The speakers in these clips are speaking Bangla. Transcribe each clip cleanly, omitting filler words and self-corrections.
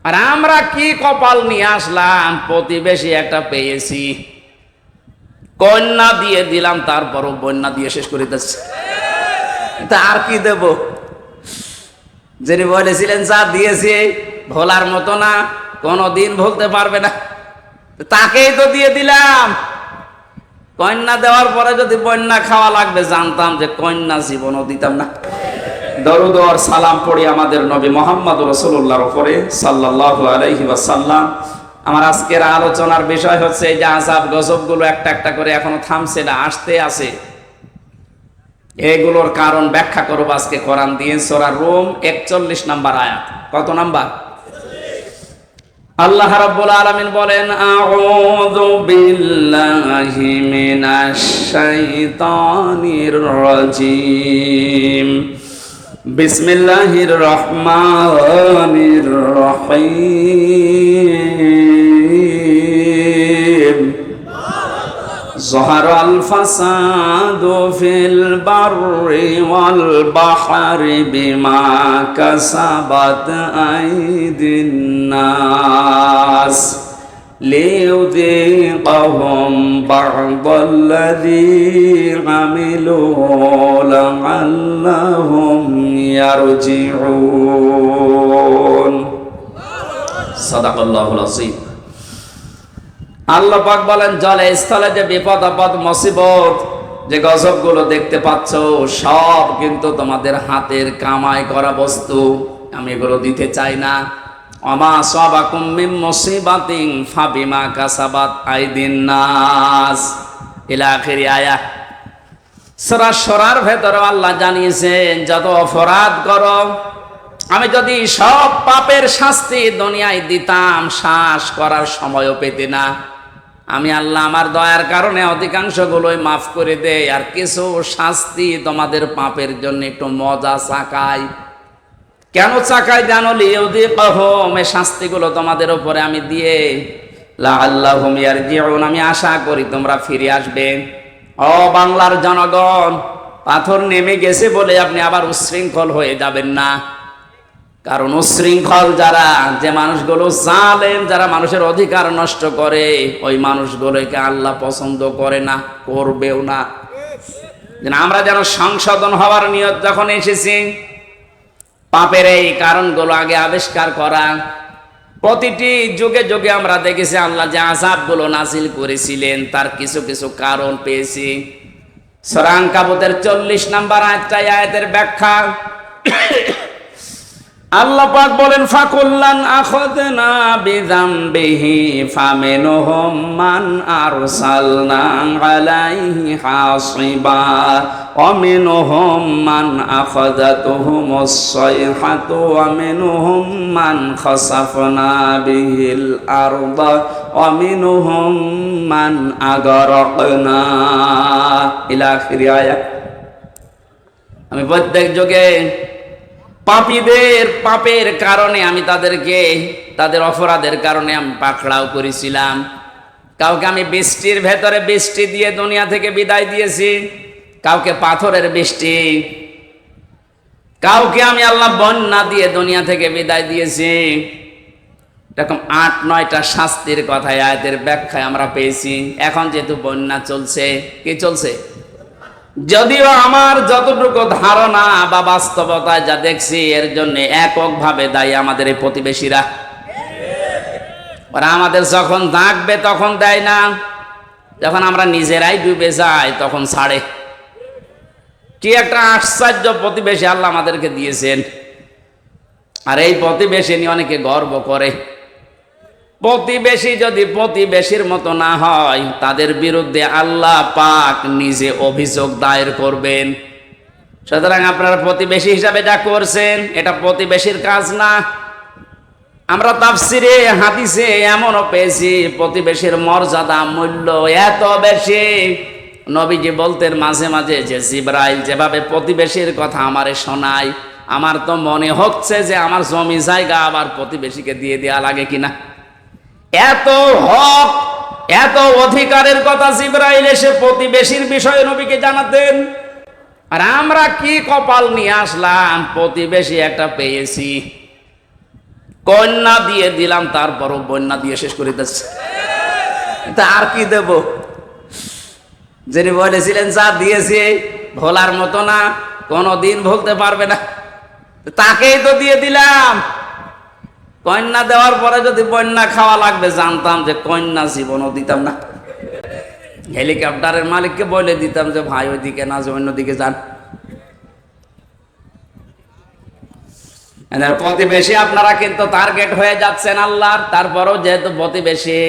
আর আমরা কি কপাল নিয়ে আসলাম, প্রতিবেশী একটা পেয়েছি, কন্যা দিয়ে দিলাম, তারপরও বন্যা দিয়ে শেষ করে দিচ্ছে। তা আর কি দেব? যিনি বলেছিলেন যা দিয়েছি ভোলার মতো না, কোনদিন ভুলতে পারবে না, তাকেই তো দিয়ে দিলাম। কন্যা দেওয়ার পরে যদি বন্যা খাওয়া লাগবে, জানতাম যে কন্যা জীবনও দিতাম না। দরুদ আর সালাম পড়ি আমাদের নবী মুহাম্মদ রাসূলুল্লাহর উপরে সাল্লাল্লাহু আলাইহি ওয়াসাল্লাম। আমার আজকের আলোচনার বিষয় হচ্ছে এই যে আযাব গজবগুলো একটা একটা করে এখনো থামছে না, আসতে আছে। এগুলোর কারণ ব্যাখ্যা করব আজকে কোরআন দিয়ে। সূরা রুম 41 নম্বর আয়াত। কত নাম্বার? আল্লাহ রাব্বুল আলামিন বলেন, আউযু বিল্লাহি মিনাশ শাইতানির রাজীম, বিসমিল্লাহির রহমানির রহিম। যাহারাল ফাসাদু ফিল বাররি ওয়াল বাহরি বিমা কাসাবাত আইদিন নাস লিয়ুযীকাহুম বা'দাল্লাযী আমিলু লা'আল্লাহুম ইয়ারজিউন। সাদাকাল্লাহুল আযীম। আল্লাহ পাক বলেন, জলে স্থলে যে বিপদ আপদ মুসিবত, যে গজবগুলো দেখতে পাচ্ছ, সব কিন্তু তোমাদের হাতের কামাই করা বস্তু। আমি এগুলো দিতে চাই না। ওমা আসাবাকুম মিন মুসিবাতিন ফাবিমা কাসাবাত আইদিন নাস ইলা আখির আয়াত। সূরা শুরার ভেতরে আল্লাহ জানিয়েছেন, যত অপরাধ করো, আমি যদি সব পাপের শাস্তি দুনিয়ায় দিতাম, শ্বাস করার সময়ও পেতে না। আমি আল্লাহ আমার দয়ার কারণে অধিকাংশগুলোই মাফ করে দেই, আর কিছু শাস্তি তোমাদের পাপের জন্য একটু মজা চাকাই। কেন চাকাই জানো? লিয়ুযীকাহুম, এই শাস্তিগুলো তোমাদের উপরে আমি দিয়ে লাআল্লাহুম ইয়ারজিউন, আমি আশা করি তোমরা ফিরে আসবে। ও বাংলার জনগণ, পাথর নেমে গেছে বলে আপনি আবার উচ্ছৃঙ্খল হয়ে যাবেন না। কারণ উচ্ছৃঙ্খল যারা, যে মানুষগুলো জালেম, যারা মানুষের অধিকার নষ্ট করে, ওই মানুষগুলোকে আল্লাহ পছন্দ করে না, করবেও না। আমরা যেন সংশোধন হওয়ার নিয়ত যখন এসেছি, পাপের এই কারণগুলো আগে আবিষ্কার করা। প্রতিটি যুগে যুগে আমরা দেখেছি আল্লাহ যে আযাবগুলো নাযিল করেছিলেন, তার কিছু কিছু কারণ পেয়েছি। সূরা আনকাবুতের 40 নম্বর আয়াতের ব্যাখ্যা আল্লাহ পাক বলেন, ফাকুল্লান আখাযনা বিযামবিহি ফামিনহুম মান আরসালনা আলাইহি হাসিবা ওয়া মিনহুম মান আখাযাতুহুমুস সাইহাতু ওয়া মিনহুম মান খাসাফনা বিহিল আরদা ওয়া মিনহুম মান আগরাকনা ইলা আখির আয়াত। আমি প্রত্যেক যুগে পাপীদের পাপের কারণে আমি তাদেরকে, তাদের অপরাধের কারণে আমি পাকড়াও করেছিলাম। কাউকে আমি বৃষ্টির ভেতরে বৃষ্টি দিয়ে দুনিয়া থেকে বিদায় দিয়েছি, কাউকে পাথরের বৃষ্টি, কাউকে আমি আল্লাহ বন্যা দিয়ে দুনিয়া থেকে বিদায় দিয়েছি। এরকম 8-9টা শাস্তির কথা আয়াতের ব্যাখ্যায় আমরা পেয়েছি। এখন যেহেতু বন্যা চলছে, কি চলছে? যদিও আমার যতটুকু ধারণা বা বাস্তবতায় যা দেখছি, এর জন্য এককভাবে দায়ী আমাদের এই প্রতিবেশীরা। ওরা আমাদের যখন ডাকবে তখন দেয় না, যখন আমরা নিজেরাই ডুবে যাই তখন ছাড়ে। কি একটা আশ্চর্য প্রতিবেশী আল্লাহ আমাদেরকে দিয়েছেন। আর এই প্রতিবেশী নিয়ে অনেকে গর্ব করে। প্রতিবেশী যদি প্রতিবেশীর মতো না হয়, তাদের বিরুদ্ধে আল্লাহ পাক নিজে অভিযোগ দায়ের করবেন। সুতরাং আপনারা প্রতিবেশী হিসাবে যা করছেন, এটা প্রতিবেশীর কাজ না। আমরা তাফসিরে হাদিসে এমনও পেয়েছি, প্রতিবেশীর মর্যাদা মূল্য এত বেশি, নবীজি বলতেন মাঝে মাঝে যে জিবরাইল যেভাবে প্রতিবেশীর কথা আমারে শোনায়, আমার তো মনে হচ্ছে যে আমার জমি জায়গা আবার প্রতিবেশীকে দিয়ে দেওয়া লাগে কিনা। এত হক, এত অধিকারের কথা জিবরাইল এসে প্রতিবেশীর বিষয়ে নবীকে জানাতেন। আর আমরা কি কপাল নিয়ে আসলাম, প্রতিবেশী একটা পেয়েছি। কন্যা দিয়ে দিলাম, তারপরও বন্যা দিয়ে শেষ করে দিচ্ছে। তা আর কি দেব? যিনি বলেছিলেন যা দিয়েছি ভোলার মতো না, কোনদিন ভুলতে পারবে না, তাকেই তো দিয়ে দিলাম। কন্যা দেওয়ার পরে যদি বন্যা খাওয়া লাগবে, জানতাম যে কন্যা জীবনও দিতাম না। হেলিকপ্টারের মালিককে বলে দিতাম যে ভাই ওইদিকে না, যে অন্যদিকে যান। প্রতিবেশী আপনারা কিন্তু টার্গেট হয়ে যাচ্ছেন আল্লাহর। তারপরও যেহেতু প্রতিবেশী,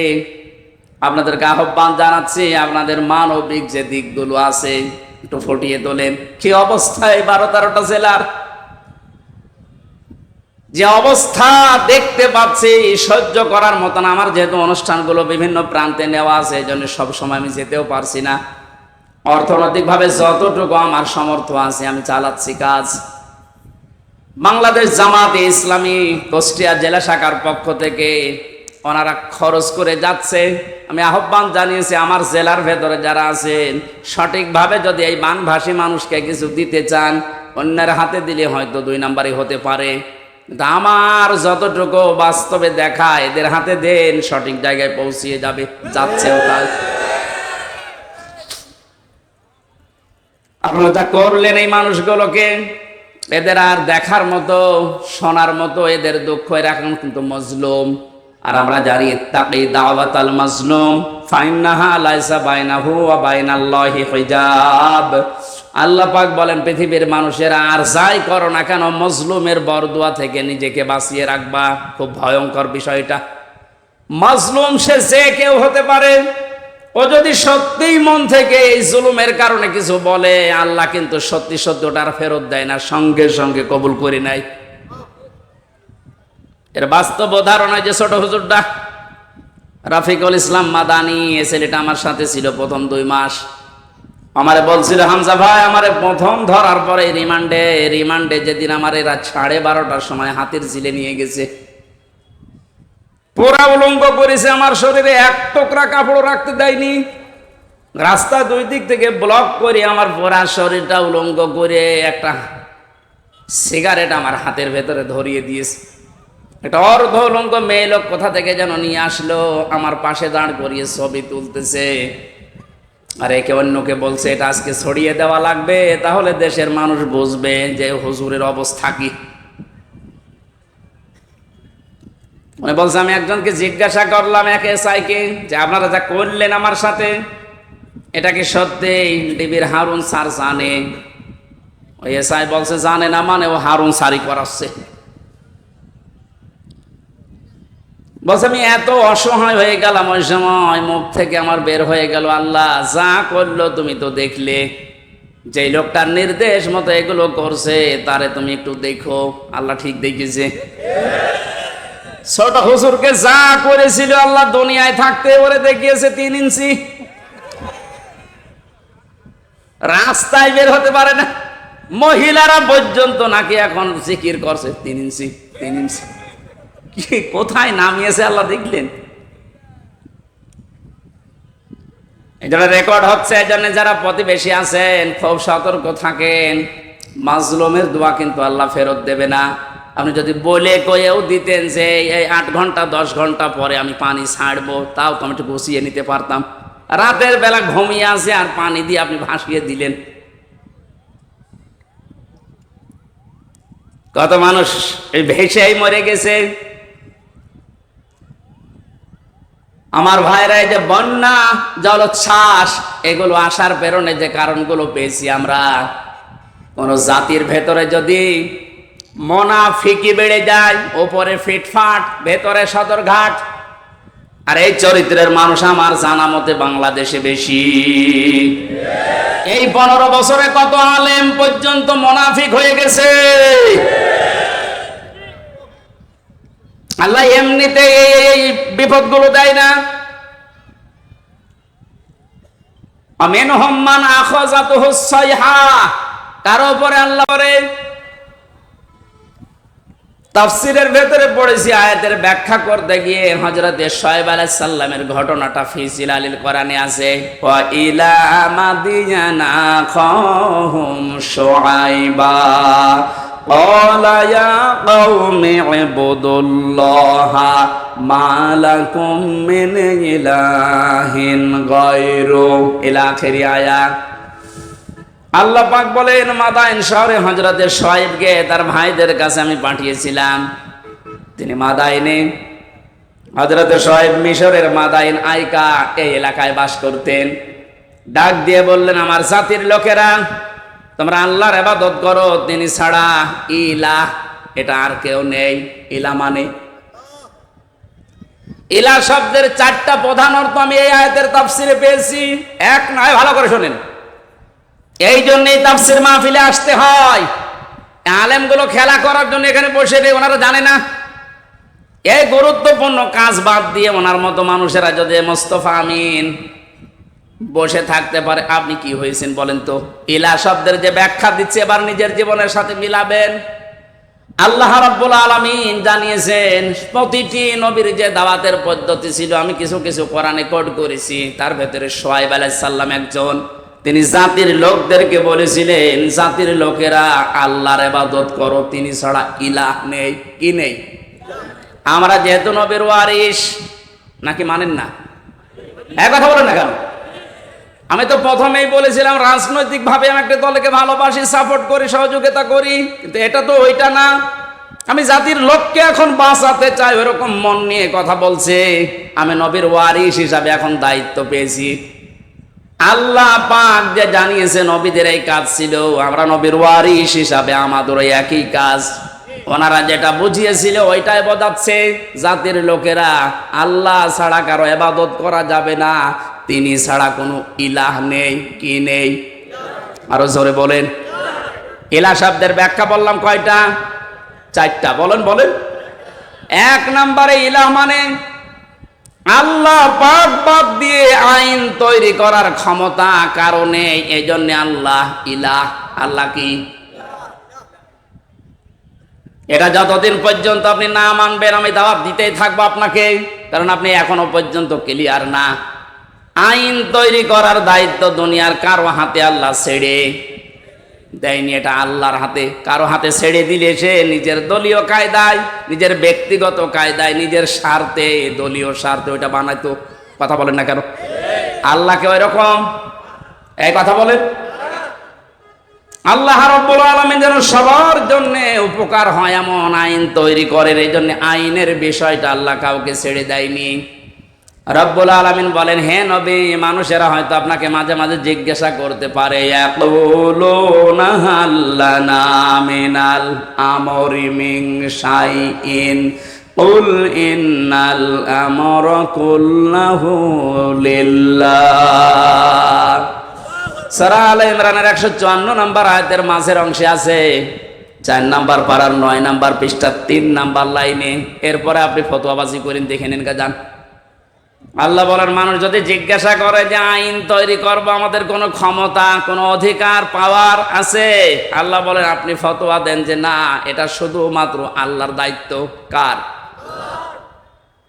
আপনাদেরকে আহ্বান জানাচ্ছি, আপনাদের মানবিক যে দিকগুলো আছে একটু ফুটিয়ে তোলেন। কি অবস্থা এই 12-13টা জেলার, যে অবস্থা দেখতে পাচ্ছি সহ্য করার মতন। আমার যেহেতু অনুষ্ঠানগুলো বিভিন্ন প্রান্তে নেওয়া আছে, এই জন্য সবসময় আমি যেতেও পারছি না। অর্থনৈতিকভাবে যতটুকু আমার সামর্থ্য আছে আমি চালাচ্ছি কাজ। বাংলাদেশ জামাতে ইসলামী কুষ্টিয়া জেলা শাখার পক্ষ থেকে ওনারা খরচ করে যাচ্ছে। আমি আহ্বান জানিয়েছি আমার জেলার ভেতরে যারা আছেন, সঠিকভাবে যদি এই বানভাসী মানুষকে কিছু দিতে চান, অন্যের হাতে দিলে হয়তো 2 নাম্বারই হতে পারে, কিন্তু আমার যতটুকু বাস্তবে দেখা, এদের হাতে দেন, সঠিক জায়গায় পৌঁছিয়ে যাবে, যাচ্ছেও তাই। আপনারা যা করলেন এই মানুষগুলোকে, এদের আর দেখার মতো শোনার মতো এদের দুঃখ, এরা এখন কিন্তু মজলুম। আর আমরা জানি ইত্তাকি দাওয়াতাল মাজলুম ফাইন্নাহা লাইসা বাইনাহু ওয়া বাইনাল্লাহি হিজাব। আল্লাহ পাক বলেন, পৃথিবীর মানুষেরা আর যাই করো না কেন, মজলুমের বরদুয়া থেকে নিজেকে বাঁচিয়ে রাখবা। খুব ভয়ঙ্কর বিষয়টা। মাজলুম সে যে কেউ হতে পারে। ও যদি সত্যিই মন থেকে এই জুলুমের কারণে কিছু বলে, আল্লাহ কিন্তু সত্যি সত্যি ওটা আর ফেরত দেয় না, সঙ্গে সঙ্গে কবুল করে নেয়। এর বাস্তব উদাহরণ যে ছোট হুজুরটা রাফিকুল ইসলাম মাদানি, এ ছেলেটা আমার সাথে ছিল প্রথম 2 মাস। আমারে বলছিল, হামজা ভাই আমারে প্রথম ধরার পরে রিমান্ডে যেদিন আমার এরা 12:30টার সময় হাতির ঝিলে নিয়ে গেছে, পুরা উলঙ্গ করেছে, আমার শরীরে 1 টুকরা কাপড় রাখতে দেয়নি, রাস্তা 2 দিক থেকে ব্লক করে আমার পুরা শরীরটা উলঙ্গ করে একটা সিগারেট আমার হাতের ভেতরে ধরিয়ে দিয়েছে। একটা অর্ধ উলঙ্গ মেয়ে লোক কোথা থেকে যেন নিয়ে আসলো, আমার পাশে দাঁড় করিয়ে ছবি তুলতেছে। আর একে অন্যকে বলছে এটা আজকে ছড়িয়ে দেওয়া লাগবে, তাহলে দেশের মানুষ বুঝবে যে হুজুরের অবস্থা কি। মানে বলছে, আমি একজনকে জিজ্ঞাসা করলাম, এক এসআইকে, যে আপনারা যা করলেন আমার সাথে, এটা কি সত্যি ডিবির হারুন স্যার জানে? ওই এসআই বলছে জানে না, মানে ও হারুন স্যারই করাচ্ছে। বলছে আমি এত অসহায় হয়ে গেলাম ওই সময়, মুখ থেকে আমার বের হয়ে গেল, আল্লাহ যা করলো তুমি তো দেখলে, যে লোকটার নির্দেশ মতো এগুলো করছে তারে তুমি একটু দেখো। আল্লাহ ঠিক দেখেছে। ছোট হুজুরকে যা করেছিল আল্লাহ দুনিয়ায় থাকতে ওরে দেখিয়েছে 3 ইঞ্চি, রাস্তায় বের হতে পারে না। মহিলারা পর্যন্ত নাকি এখন জিকির করছে 3 ইঞ্চি 3 ইঞ্চি। কি কোথায় নামিয়েছে আল্লাহ দেখলেন। এটা রেকর্ড হচ্ছে, এই জন্য যারা প্রতিবেশী আছেন খুব সতর্ক থাকেন। মাজলুমের দোয়া কিন্তু আল্লাহ ফেরত দেবে না। আপনি যদি বলে কয়েও দিতেন যে এই 8 ঘন্টা 10 ঘন্টা পরে আমি পানি ছাড়বো, তাও তো আমি একটু গুছিয়ে নিতে পারতাম। রাতের বেলা ঘুমিয়ে আসে আর পানি দিয়ে আপনি ভাসিয়ে দিলেন। কত মানুষ এই ভেসেই মরে গেছে। আমার ভাইরা, এই যে বন্যা, জলোচ্ছ্বাস, এগুলো আসার পেছনে যে কারণগুলো পেয়েছি আমরা, কোন জাতির ভেতরে যদি মুনাফিকি বেড়ে যায়, উপরে ফিটফাট, ভেতরে সদরঘাট, আর এই চরিত্রের মানুষ আমার জানা মতে বাংলাদেশে বেশি। এই 15 বছরে কত আলেম পর্যন্ত মুনাফিক হয়ে গেছে। আল্লাহ এমনিতে এই বিপদগুলো দেয় না। আমিনহুম মান আখাযাতুহু সাইহা, কারো উপরে আল্লাহ করে। তাফসীরের ভেতরে পড়েছি, আয়াতের ব্যাখ্যা করতে গিয়ে হযরত শুআয়ব আলাইহিস সালামের ঘটনাটা ফি জিলালিল কোরআনে আছে। ওয়া ইলা মাদিয়ানা খাহুম শুআইবা ক্বালা ইয়া কওমি ইবুদুল্লাহা মা লাকুম মিন ইলাহিন গায়রু ইলা আখিরি আয়াত। আল্লাহ পাক বলেন মাদাইন শহরে হযরতে শুআয়বকে তার ভাইদের কাছে আমি পাঠিয়েছিলাম। তিনি মাদাইনে, হযরতে শুআয়ব মিশরের মাদাইন আইকা এই এলাকায় বাস করতেন। ডাক দিয়ে বললেন, আমার জাতির লোকেরা, তোমরা আল্লাহর ইবাদত করো, তিনি ছাড়া ইলাহ এটা আর কেউ নেই। ইলাহ মানে, ইলাহ শব্দের চারটা প্রধান অর্থ আমি এই আয়াতের তাফসিরে পেয়েছি। এক নয়, ভালো করে শোনেন। এই জন্যই তাফসির মাহফিলে আসতে হয়। আলেমগুলো খেলা করার জন্য এখানে বসে নেই, ওনারা জানে না। এই গুরুত্বপূর্ণ কাজ বাদ দিয়ে ওনার মতো মানুষেরা যদি মোস্তফা আমিন বসে থাকতে পারে, আপনি কি হয়েছেন বলেন তো? ইলাহ শব্দের যে ব্যাখ্যা দিচ্ছে এবার নিজের জীবনের সাথে মিলাবেন। আল্লাহ রাব্বুল আলামিন জানিয়েছেন প্রতিটি নবীর যে দাওয়াতের পদ্ধতি ছিল, আমি কিছু কিছু কোরআনে কোট করেছি। তার ভেতরে শুআয়ব আলাইহিস সালাম একজন। তিনি জাতির লোকদেরকে বলেছিলেন, জাতির লোকেরা আল্লাহর ইবাদত করো, তিনি ছাড়া ইলাহ নেই। কি নেই? আমরা যেহেতু নবীর ওয়ারিস, নাকি মানেন না? এক কথা বলেন না কেন? আমি তো প্রথমেই বলেছিলাম রাজনৈতিক ভাবে আমি একটা দলকে ভালোবাসি, সাপোর্ট করি, সহযোগিতা করি, কিন্তু এটা তো ওইটা না। আমি জাতির লোককে এখন বাঁচাতে চাই, ওরকম মন নিয়ে কথা বলছে। আমি নবীর ওয়ারিস হিসাবে এখন দায়িত্ব পেয়েছি। আল্লাহ পাক যে জানিয়েছে নবীদের এই কাজ ছিল, আমরা নবীর ওয়ারিস হিসাবে আমাদের একই কাজ। ওনারা যেটা বুঝিয়েছিল ওইটাই বোঝাচ্ছে, জাতির লোকেরা আল্লাহ ছাড়া কারো ইবাদত করা যাবে না, তিনি ছাড়া কোনো ইলাহ নেই। কি নেই? আরো জোরে বলেন। ইলাহ শব্দের ব্যাখ্যা বললাম কয়টা? চারটা। বলেন বলেন। এক নম্বরে ইলাহ মানে আল্লাহ পাক বাদ দিয়ে আইন তৈরি করার ক্ষমতা কারণে, এই জন্য আল্লাহ ইলাহ। আল্লাহ কি? এটা যতদিন পর্যন্ত আপনি না মানবেন আমি দাওয়াত দিতেই থাকবো আপনাকে, কারণ আপনি এখনো পর্যন্ত ক্লিয়ার না। আইন তৈরি করার দায়িত্ব দুনিয়ার কারো হাতে আল্লাহ ছেড়ে দেয়নি, এটা আল্লাহর হাতে। কারো হাতে ছেড়ে দিলে সে নিজের দলীয় কায়দায়, নিজের ব্যক্তিগত কায়দায়, নিজের স্বার্থে, দলীয় স্বার্থে ওইটা বানাইতো। কথা বলেন না কেন? আল্লাহকে ওই রকম এই কথা বলেন। আল্লাহ রাব্বুল আলামিন যেন সবার জন্য উপকার হয় এমন আইন তৈরি করেন, এই জন্য আইনের বিষয়টা আল্লাহ কাউকে ছেড়ে দেয়নি। রব্বুল আলামিন বলেন, হে নবী, মানুষেরা হয়তো আপনাকে মাঝে মাঝে জিজ্ঞাসা করতে পারে, ইয়াকুলুনা হাল্লানা মিনাল আমরি মিন শাইইন কুল ইন্নাল আমরা কুল্লাহু লিল্লাহ। সূরা আলে ইমরানের 154 নম্বর আয়াতের মাঝের অংশে আছে, 4 নম্বর পারার 9 নম্বর পৃষ্ঠা 3 নম্বর লাইনে। এরপরে আপনি ফতোয়াবাজি করেন, দেখে নেন গা যান। আল্লাহ বলেন, মানুষ যদি জিজ্ঞাসা করে যে আইন তৈরি করবো, আমাদের কোনো ক্ষমতা, কোনো অধিকার, পাওয়ার আছে? আল্লাহ বলেন, আপনি ফতোয়া দেন যে না, এটা শুধুমাত্র আল্লাহর দায়িত্ব। কার?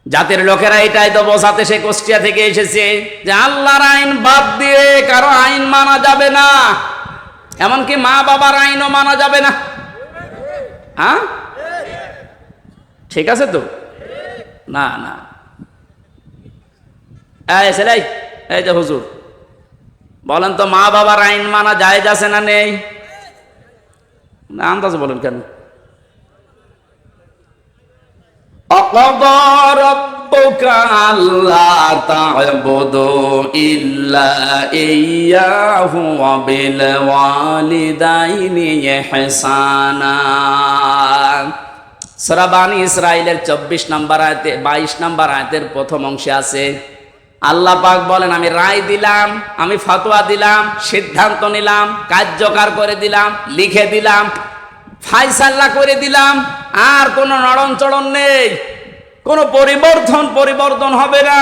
জাতির লোকেরা এটাই তো বোঝাতে সে কুষ্টিয়া থেকে এসেছে যে আল্লাহর আইন বাদ দিয়ে কারো আইন মানা যাবে না, এমনকি মা বাবার আইনও মানা যাবে না। হ্যাঁ, ঠিক আছে তো? না না, এই যে হুজুর বলেন তো, মা বাবার আইন মানা জায়েজ আছে না নেই? না, আন্দাজ বলেন কেন? وَقَضَى رَبُّكَ أَلَّا تَعْبُدُوا إِلَّا إِيَّاهُ وَبِالْوَالِدَيْنِ إِحْسَانًا। সূরা বানী ইসরাঈলের 24 নম্বর আয়াতে 22 নম্বর আয়াতের প্রথম অংশে আছে, আল্লাহ পাক বলেন, আমি রায় দিলাম, আমি ফতোয়া দিলাম, সিদ্ধান্ত নিলাম, কার্যকর করে দিলাম, লিখে দিলাম, ফায়সালা করে দিলাম, আর কোনো নড়নচড়ন নেই, কোনো পরিবর্তন হবে না।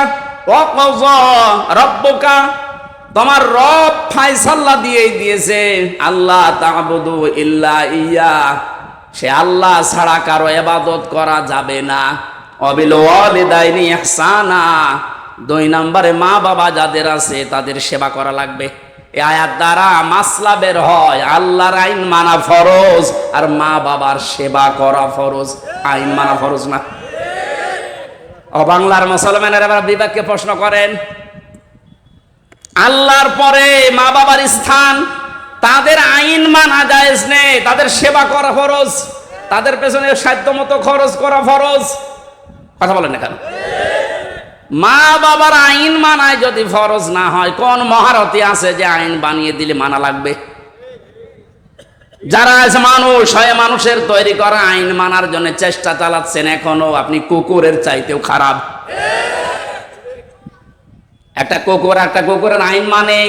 ওয়াকাযা রাব্বুকা, তোমার রব ফায়সালা দিয়েই দিয়েছে, আল্লাহ তা'বুদু ইল্লা ইয়া, সে আল্লাহ ছাড়া কারো ইবাদত করা যাবে না। ওয়াবিল ওয়ালিদাইনি ইহসানা, 2 নম্বরে মা বাবা যাদের আছে তাদের সেবা করা লাগবে। এই আয়াত দ্বারা মাসলা বের হয়, আল্লাহর আইন মানা ফরজ আর মা বাবার সেবা করা ফরজ, আইন মানা ফরজ না। ও বাংলার মুসলমানেরা এবার বিবেককে প্রশ্ন করেন, আল্লাহর পরে মা বাবার স্থান, তাদের আইন মানা জায়েজ নেই, তাদের সেবা করা ফরজ, তাদের পেছনে সাধ্যমতো খরচ করা ফরজ। কথা বলেন না কেন? মা বাবার আইন মানায় যদি ফরজ না হয়, কোন মহারথী আছে যে আইন বানিয়ে দিলে মানা লাগবে? যারা আছে মানুষ হয়ে মানুষের তৈরি করা আইন মানার জন্য চেষ্টা চালাচ্ছেন, এখনো আপনি কুকুরের চাইতেও খারাপ। একটা কুকুরের আইন মানে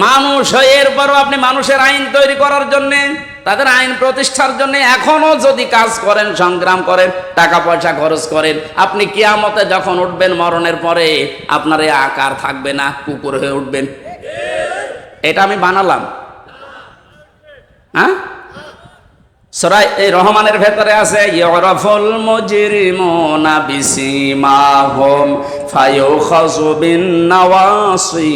মানুষ হয়ে, এরপরও আপনি মানুষের আইন তৈরি করার জন্য, তাদের আইন প্রতিষ্ঠার জন্য এখনো যদি কাজ করেন, সংগ্রাম করেন, টাকা পয়সা খরচ করেন, আপনি কিয়ামতে যখন উঠবেন মরণের পরে আপনার এই আকার থাকবে না, কুকুর হয়ে উঠবেন। এটা আমি বানালাম। হ্যাঁ, সূরা এই রহমানের ভেতরে আছে, ইউরাফুল মুজরিমুনা বিসিমাহুম ফায়ুখাযু বিন নাওয়াসি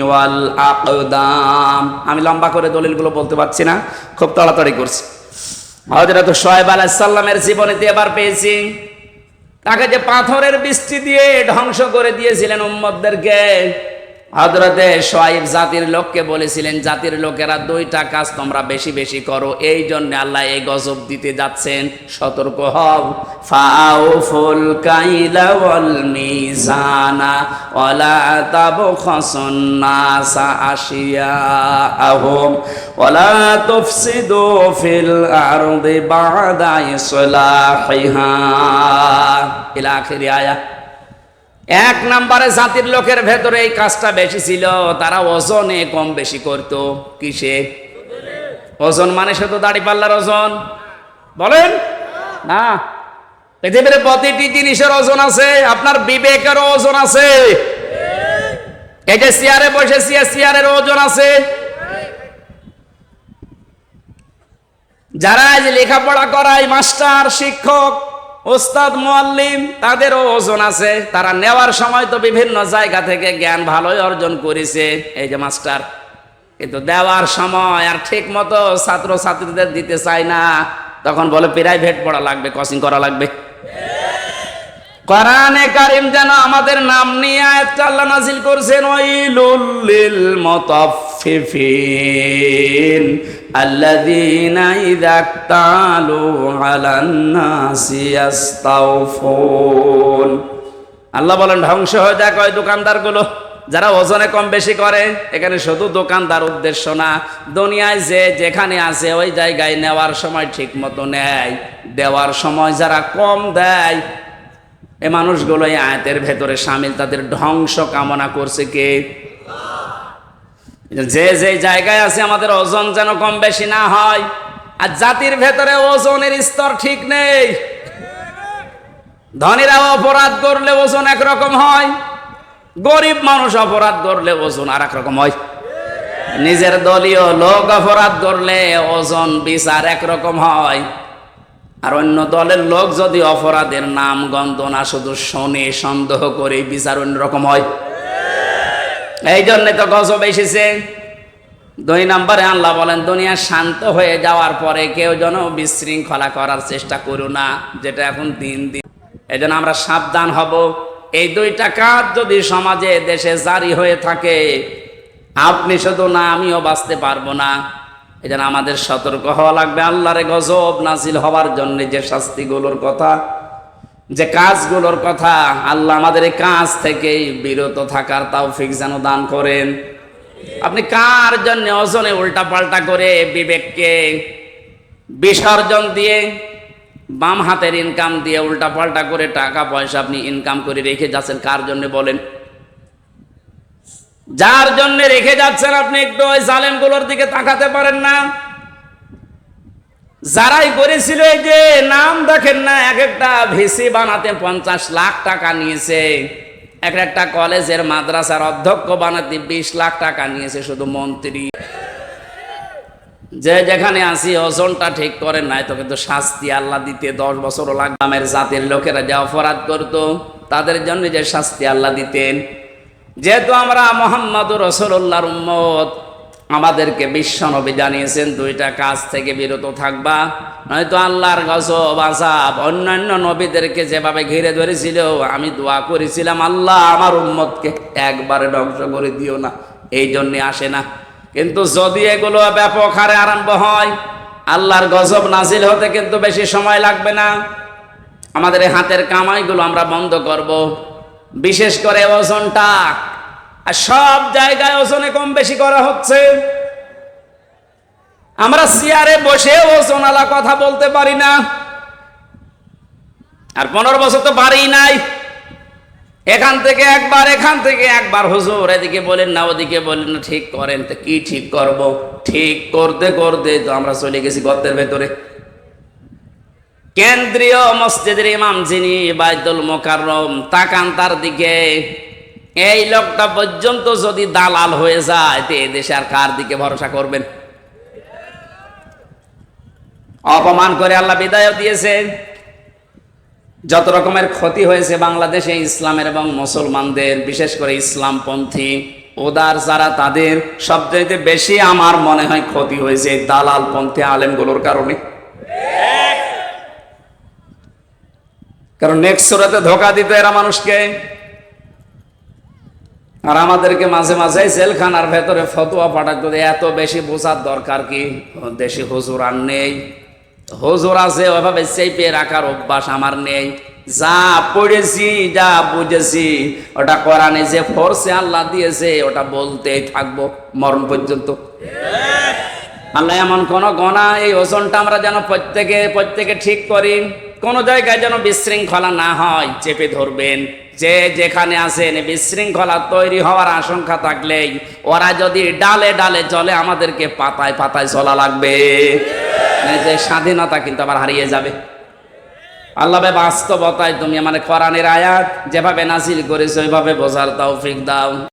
ওয়াল আকদাম। আমি লম্বা করে দলিলগুলো বলতে পারছি না, খুব তাড়াতাড়ি করছি। হযরত শুআয়ব আলাইহিস সালামের জীবনীতে এবার পেয়েছি, তাকে যে পাথরের বৃষ্টি দিয়ে ধ্বংস করে দিয়েছিলেন উম্মতদেরকে। হযরতে শুআয়ব জাতির লোককে বলেছিলেন, জাতির লোকেরা দুইটা কাজ তোমরা বেশি বেশি করো, এই জন্য আল্লাহ এই গজব দিতে যাচ্ছেন, সতর্ক হও। ফাউফুল কাইলা ওয়াল মিজানা ওয়ালা তাবখাসুন নাসা আশিয়াআহুম ওয়ালা তুফসিদু ফিল আরদি বা'দা ইসলাহিহা ইলা আখির আয়াত। এক নম্বরে জাতির লোকের ভেতরে এই কাজটা বেশি ছিল, তারা ওজনে কম বেশি করত। কিসে ওজন? মানে শুধু দাড়ি পাল্লার ওজন বলেন না, পৃথিবীর প্রতিটি জিনিসের ওজন আছে, আপনার বিবেকেরও ওজন আছে। এই যে চেয়ারে বসেছি, চেয়ারের ওজন আছে। যারা যে লেখাপড়া করায়, মাস্টার, শিক্ষক, ওস্তাদ, মুআল্লিম, তাদেরও ওজন আছে। তারা নেওয়ার সময় তো বিভিন্ন জায়গা থেকে জ্ঞান ভালোই অর্জন করেছে, এই যে মাস্টার, কিন্তু দেওয়ার সময় আর ঠিক মতো ছাত্র ছাত্রীদের দিতে চায় না, তখন বলে প্রাইভেট পড়া লাগবে, কোচিং করা লাগবে। কোরআনে কারীম যেন আমাদের নাম নিয়ে আয়াতটা আল্লাহ নাযিল করেছেন, ওয়াইলুল লিল মুতাফফিফিন আল্লাযীনা ইযা ইক্তালু আলান নাসি ইস্তাওফুন। আল্লাহ বলেন ধ্বংস হয়ে যাক ওই দোকানদারগুলো যারা ওজনে কম বেশি করে। এখানে শুধু দোকানদার উদ্দেশ্য না, দুনিয়ায় যে যেখানে আছে ওই জায়গায় নেওয়ার সময় ঠিক মতো নেয়, দেওয়ার সময় যারা কম দেয়, এই মানুষগুলো এই আয়াতের ভেতরে শামিল। তাদের ধ্বংস কামনা করছে কে? যে যে জায়গায় আছে আমাদের ওজন যেন কম বেশি না হয়। আর জাতির ভেতরে ওজনের স্তর ঠিক নেই। ধনীরা অপরাধ করলে ওজন একরকম হয়, গরিব মানুষ অপরাধ করলে ওজন আর এক রকম হয়। নিজের দলীয় লোক অপরাধ করলে ওজন বিচার একরকম হয়, আর অন্য দলের লোক যদি অপরাধের নাম গন্ধ না শুধু শোনে, সন্দেহ করে, বিচার অন্যরকম হয়। এই জন্য তো গজব এসেছে। 2 নম্বরে আল্লাহ বলেন, দুনিয়া শান্ত হয়ে যাওয়ার পরে কেউ যেন বিশৃঙ্খলা করার চেষ্টা করো না, যেটা এখন দিন দিন। এই জন্য আমরা সাবধান হব। এই 2টা কাজ যদি সমাজে, দেশে জারি হয়ে থাকে, আপনি শুধু না, আমিও বাঁচতে পারবো না। এই জন্য আমাদের সতর্ক হওয়া লাগবে। আল্লাহর গজব নাজিল হওয়ার জন্য যে শাস্তিগুলোর কথা, যে কাজগুলোর কথা, আল্লাহ আমাদের এই কাজ থেকে বিরত থাকার তৌফিক যেন দান করেন। আপনি কার জন্য ওজনে উল্টা পাল্টা করে বিবেককে বিসর্জন দিয়ে, বাম হাতের ইনকাম দিয়ে উল্টা পাল্টা করে টাকা পয়সা আপনি ইনকাম করে রেখে যাচ্ছেন? কার জন্য বলেন? যার জন্য রেখে যাচ্ছেন আপনি একটু ওই জালেমগুলোর দিকে তাকাতে পারেন না? যারাই করেছিল, এই যে নাম দেখেন না, এক একটা ভিসি বানাতে 50 লাখ টাকা নিয়েছে, এক একটা কলেজের মাদ্রাসার অধ্যক্ষ বানাতে 20 লাখ টাকা নিয়েছে শুধু মন্ত্রী। যে যেখানে আসি ওজনটা ঠিক করেন নাই তো কিন্তু শাস্তি আল্লাহ দিতে 10 বছরও লাগবে। জাতির লোকেরা যে অপরাধ করতো তাদের জন্য যে শাস্তি আল্লাহ দিতেন, যেহেতু আমরা মুহাম্মদুর রাসূলুল্লাহর উম্মত, আমাদেরকে বিশ্বনবী জানিয়েছেন দুইটা কাজ থেকে বিরত থাকবা, নয়তো আল্লাহর গজব আযাব অন্যান্য নবীদেরকে যেভাবে ঘিরে ধরেছিল, আমি দোয়া করেছিলাম আল্লাহ আমার উম্মতকে একবারে ধ্বংস করে দিও না, এই জন্যে আসে না। কিন্তু যদি এগুলো ব্যাপক হারে আরম্ভ হয়, আল্লাহর গজব নাজিল হতে কিন্তু বেশি সময় লাগবে না। আমাদের এই হাতের কামাইগুলো আমরা বন্ধ করব, বিশেষ করে ওজনটা। আর সব জায়গায় ওজনে কম বেশি করা হচ্ছে। আমরা চেয়ারে বসে ওজনালা কথা বলতে পারি না, আর 15 বছর তো পারি নাই। এখান থেকে একবার হুজুর এদিকে বলেন না ওদিকে বলেন না, ঠিক করেন। তো কি ঠিক করব? ঠিক করতে করতে তো আমরা চলে গেছি গর্তের ভেতরে। কেন্দ্রীয় মসজিদের ইমাম যিনি বাইতুল মোকাররম, তাকান তার দিকে। এই লোকটা পর্যন্ত যদি দালাল হয়ে যায়, তো এই দেশে আর কার দিকে ভরসা করবেন? অপমান করে আল্লাহ বিদায় দিয়েছে। যত রকমের ক্ষতি হয়েছে বাংলাদেশে ইসলামের এবং মুসলমানদের, বিশেষ করে ইসলামপন্থী উদার যারা, তাদের সবচেয়ে বেশি আমার মনে হয় ক্ষতি হয়েছে দালাল পন্থী আলেমগুলোর কারণে। কারণ নেক্সট সূরাতে ধোঁকা দিত এরা মানুষকে, আর আমাদেরকে মাঝে মাঝে জেলখানার ভেতরে ফতোয়া পাঠাতো। এত বেশি বোঝার দরকার কি? দেশি হুজুর আর নেই, হুজুর আছে ওইভাবে চেপে রাখার অভ্যাস আমার নেই। যা পড়েছি যা বুঝেছি ওটা কোরআনে যে ফোর্সে আল্লাহ দিয়েছে ওটা বলতেই থাকবো মরণ পর্যন্ত। আল্লাহ এমন কোন গণা, এই ওজনটা আমরা যেন প্রত্যেকে ঠিক করি, কোন জায়গায় যেন বিশৃঙ্খলা না হয়, চেপে ধরবেন। যে যেখানে আছেন বিশৃঙ্খলা তৈরি হওয়ার আশঙ্কা থাকলেই ওরা যদি ডালে ডালে চলে, আমাদেরকে পাতায় পাতায় চলা লাগবে, যে স্বাধীনতা কিন্তু আবার হারিয়ে যাবে। আল্লাহ বাস্তবতায় তুমি আমার কোরআনের আয়াত যেভাবে নাজিল করেছো ওইভাবে বোঝার তৌফিক দাও।